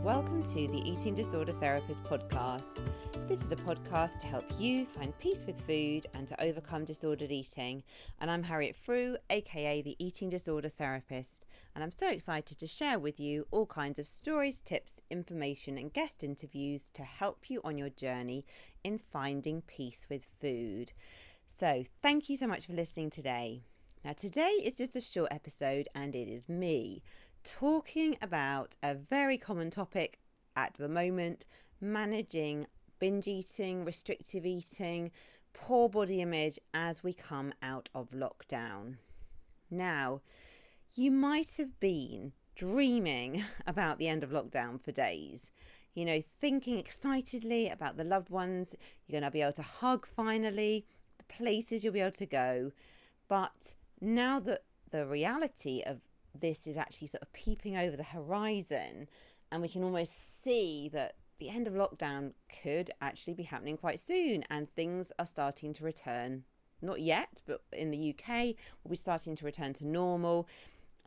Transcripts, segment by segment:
Welcome to the Eating Disorder Therapist podcast. This is a podcast to help you find peace with food and to overcome disordered eating. And I'm Harriet Frew, aka the Eating Disorder Therapist. And I'm so excited to share with you all kinds of stories, tips, information and guest interviews to help you on your journey in finding peace with food. So thank you so much for listening today. Now today is just a short episode and it is me talking about a very common topic at the moment: managing binge eating, restrictive eating, poor body image as we come out of lockdown. Now, you might have been dreaming about the end of lockdown for days, thinking excitedly about the loved ones you're going to be able to hug finally, the places you'll be able to go. But now that the reality of this is actually sort of peeping over the horizon, and we can almost see that the end of lockdown could actually be happening quite soon, and things are starting to return, not yet, but in the UK we'll be starting to return to normal.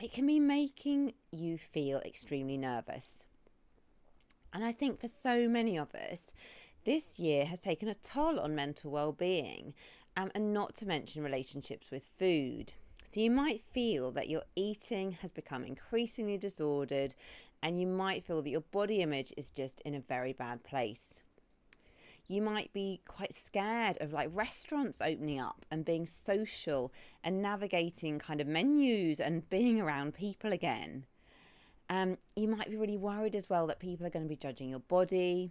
It can be making you feel extremely nervous. And I think for so many of us, this year has taken a toll on mental well-being, and not to mention relationships with food. So you might feel that your eating has become increasingly disordered, and you might feel that your body image is just in a very bad place. You might be quite scared of restaurants opening up and being social and navigating kind of menus and being around people again. You might be really worried as well that people are going to be judging your body.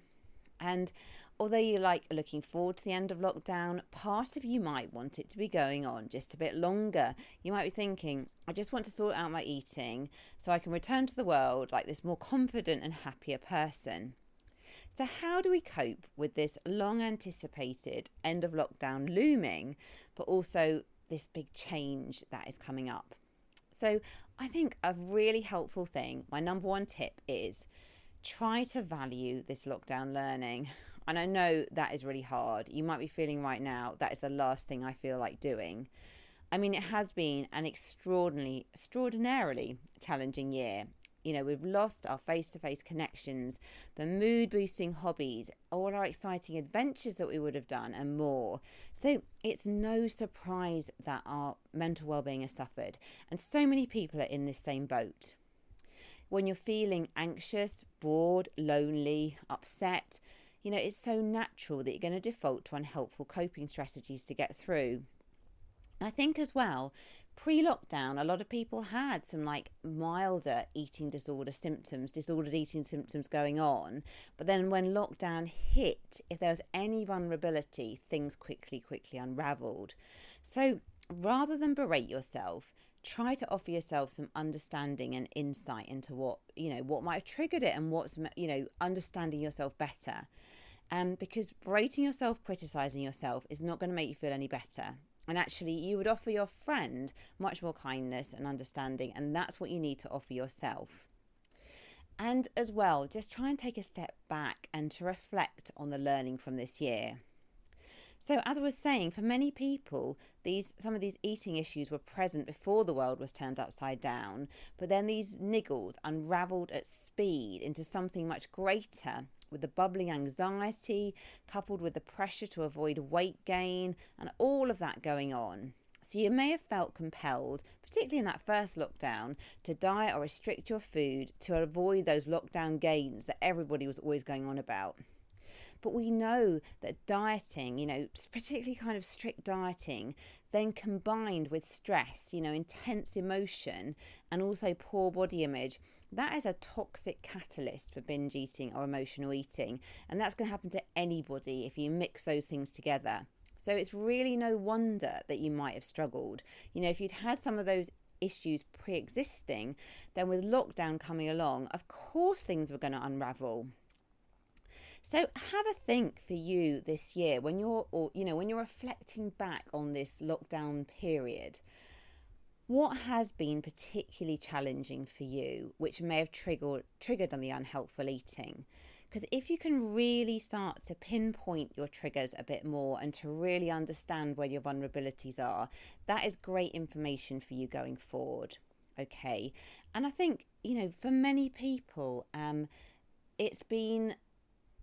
And although you're looking forward to the end of lockdown, part of you might want it to be going on just a bit longer. You might be thinking, I just want to sort out my eating so I can return to the world like this more confident and happier person. So how do we cope with this long anticipated end of lockdown looming, but also this big change that is coming up? So I think a really helpful thing, my number one tip, is try to value this lockdown learning. And I know that is really hard. You might be feeling right now that is the last thing I feel like doing. I mean, it has been an extraordinarily challenging year. We've lost our face-to-face connections, the mood-boosting hobbies, all our exciting adventures that we would have done and more. So it's no surprise that our mental well-being has suffered. And so many people are in this same boat. When you're feeling anxious, bored, lonely, upset, it's so natural that you're going to default to unhelpful coping strategies to get through. And I think as well, pre-lockdown, a lot of people had some milder disordered eating symptoms going on. But then when lockdown hit, if there was any vulnerability, things quickly unraveled. So rather than berate yourself, try to offer yourself some understanding and insight into what might have triggered it and what's, understanding yourself better. Because berating yourself, criticizing yourself is not going to make you feel any better. And actually, you would offer your friend much more kindness and understanding, and that's what you need to offer yourself. And as well, just try and take a step back and to reflect on the learning from this year. So as I was saying, for many people, some of these eating issues were present before the world was turned upside down, but then these niggles unravelled at speed into something much greater, with the bubbling anxiety coupled with the pressure to avoid weight gain and all of that going on. So you may have felt compelled, particularly in that first lockdown, to diet or restrict your food to avoid those lockdown gains that everybody was always going on about. But we know that dieting, particularly kind of strict dieting, then combined with stress, intense emotion and also poor body image, that is a toxic catalyst for binge eating or emotional eating. And that's going to happen to anybody if you mix those things together. So it's really no wonder that you might have struggled. If you'd had some of those issues pre-existing, then with lockdown coming along, of course things were going to unravel. So have a think for you this year when you're reflecting back on this lockdown period. What has been particularly challenging for you, which may have triggered on the unhelpful eating? Because if you can really start to pinpoint your triggers a bit more and to really understand where your vulnerabilities are, that is great information for you going forward. Okay. And I think, for many people, it's been,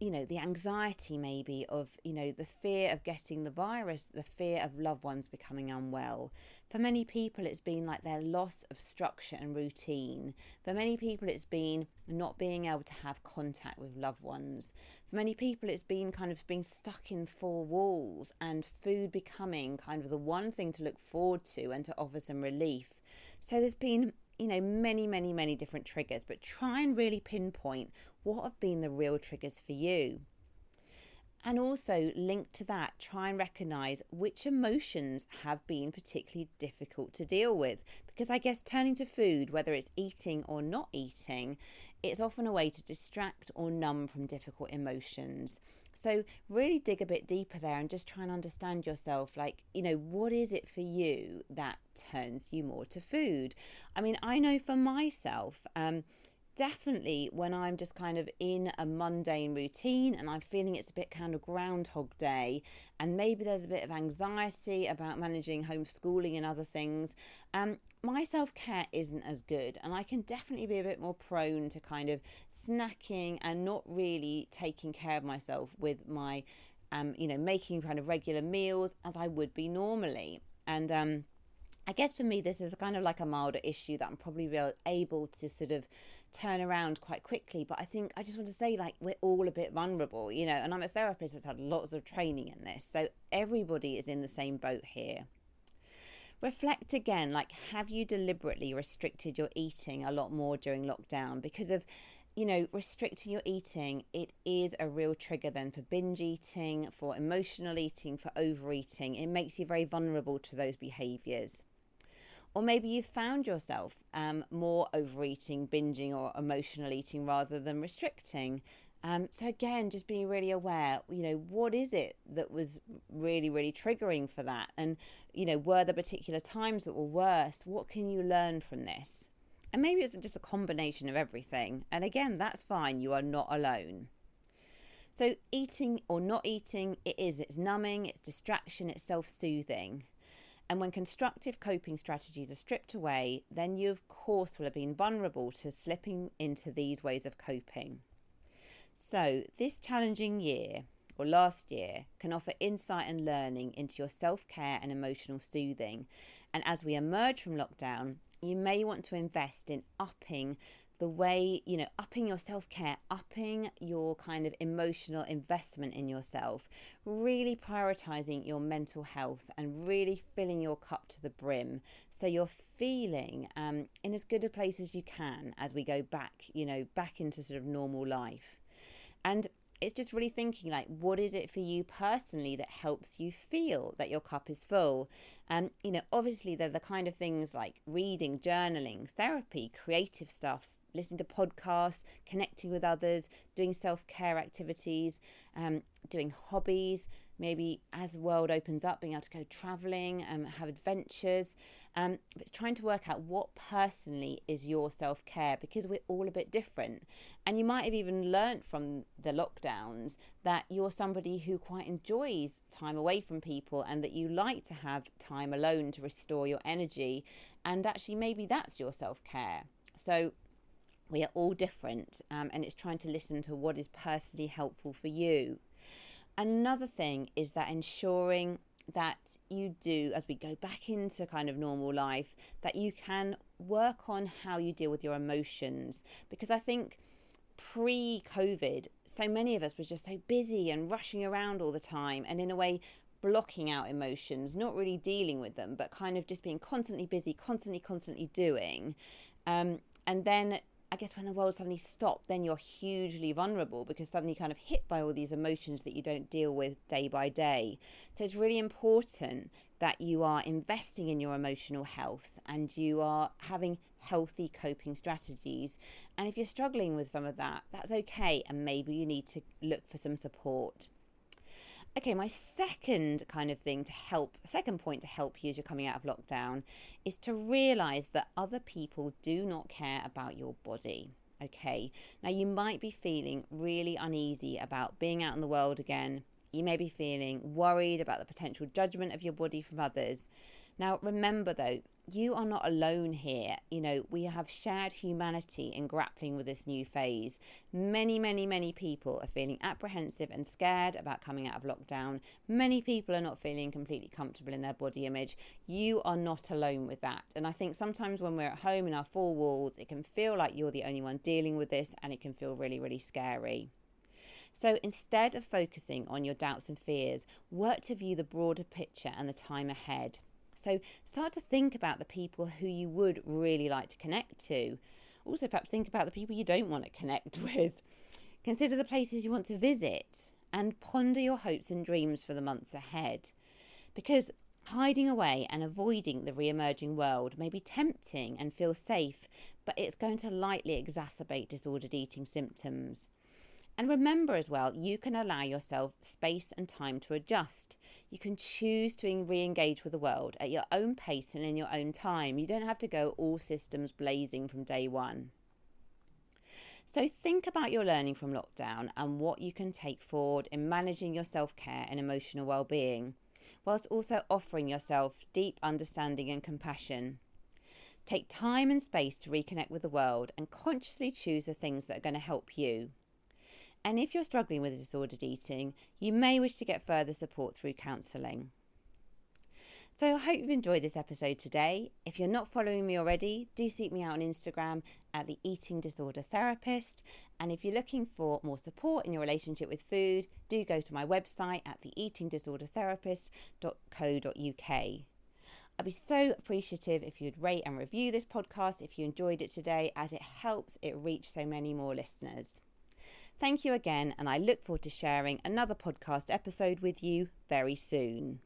the anxiety maybe of, the fear of getting the virus, the fear of loved ones becoming unwell. For many people, it's been like their loss of structure and routine. For many people, it's been not being able to have contact with loved ones. For many people, it's been kind of being stuck in four walls and food becoming kind of the one thing to look forward to and to offer some relief. So there's been many different triggers, but try and really pinpoint what have been the real triggers for you. And also linked to that, try and recognize which emotions have been particularly difficult to deal with. Because I guess turning to food, whether it's eating or not eating, it's often a way to distract or numb from difficult emotions. So really dig a bit deeper there and just try and understand yourself, like, what is it for you that turns you more to food? I mean, I know for myself, definitely when I'm just kind of in a mundane routine and I'm feeling it's a bit kind of Groundhog Day, and maybe there's a bit of anxiety about managing homeschooling and other things, my self-care isn't as good, and I can definitely be a bit more prone to kind of snacking and not really taking care of myself with my making kind of regular meals as I would be normally. And I guess for me, this is kind of like a milder issue that I'm probably able to sort of turn around quite quickly. But I think I just want to say, like, we're all a bit vulnerable, and I'm a therapist that's had lots of training in this. So everybody is in the same boat here. Reflect again, like, have you deliberately restricted your eating a lot more during lockdown? Because of restricting your eating, it is a real trigger then for binge eating, for emotional eating, for overeating. It makes you very vulnerable to those behaviours. Or maybe you've found yourself more overeating, binging, or emotional eating rather than restricting. So again, just being really aware, what is it that was really triggering for that? And, were there particular times that were worse? What can you learn from this? And maybe it's just a combination of everything. And again, that's fine. You are not alone. So eating or not eating, it's numbing, it's distraction, it's self-soothing. And when constructive coping strategies are stripped away, then you, of course, will have been vulnerable to slipping into these ways of coping. So this challenging year, or last year, can offer insight and learning into your self-care and emotional soothing. And as we emerge from lockdown, you may want to invest in upping the way, upping your self-care, upping your kind of emotional investment in yourself, really prioritizing your mental health and really filling your cup to the brim. So you're feeling in as good a place as you can as we go back, back into sort of normal life. And it's just really thinking, like, what is it for you personally that helps you feel that your cup is full? And, obviously they're the kind of things like reading, journaling, therapy, creative stuff, listening to podcasts, connecting with others, doing self-care activities, doing hobbies, maybe as the world opens up, being able to go traveling and have adventures. But it's trying to work out what personally is your self-care, because we're all a bit different. And you might have even learnt from the lockdowns that you're somebody who quite enjoys time away from people and that you like to have time alone to restore your energy. And actually maybe that's your self-care. So we are all different, and it's trying to listen to what is personally helpful for you. Another thing is that ensuring that you do, as we go back into kind of normal life, that you can work on how you deal with your emotions. Because I think pre-COVID, so many of us were just so busy and rushing around all the time, and in a way blocking out emotions, not really dealing with them, but kind of just being constantly busy, constantly doing. And then I guess when the world suddenly stopped, then you're hugely vulnerable because suddenly you're kind of hit by all these emotions that you don't deal with day by day. So it's really important that you are investing in your emotional health and you are having healthy coping strategies. And if you're struggling with some of that, that's okay. And maybe you need to look for some support. Okay, my second point to help you as you're coming out of lockdown is to realise that other people do not care about your body. Okay, now you might be feeling really uneasy about being out in the world again. You may be feeling worried about the potential judgment of your body from others. Now remember though, you are not alone here. You know, we have shared humanity in grappling with this new phase. Many people are feeling apprehensive and scared about coming out of lockdown. Many people are not feeling completely comfortable in their body image. You are not alone with that. And I think sometimes when we're at home in our four walls, it can feel like you're the only one dealing with this, and it can feel really scary. So instead of focusing on your doubts and fears, work to view the broader picture and the time ahead. So start to think about the people who you would really like to connect to. Also, perhaps think about the people you don't want to connect with. Consider the places you want to visit and ponder your hopes and dreams for the months ahead. Because hiding away and avoiding the re-emerging world may be tempting and feel safe, but it's going to lightly exacerbate disordered eating symptoms. And remember as well, you can allow yourself space and time to adjust. You can choose to re-engage with the world at your own pace and in your own time. You don't have to go all systems blazing from day one. So think about your learning from lockdown and what you can take forward in managing your self-care and emotional well-being, whilst also offering yourself deep understanding and compassion. Take time and space to reconnect with the world and consciously choose the things that are going to help you. And if you're struggling with disordered eating, you may wish to get further support through counselling. So I hope you've enjoyed this episode today. If you're not following me already, do seek me out on Instagram at the Eating Disorder Therapist. And if you're looking for more support in your relationship with food, do go to my website at theeatingdisordertherapist.co.uk. I'd be so appreciative if you'd rate and review this podcast if you enjoyed it today, as it helps it reach so many more listeners. Thank you again, and I look forward to sharing another podcast episode with you very soon.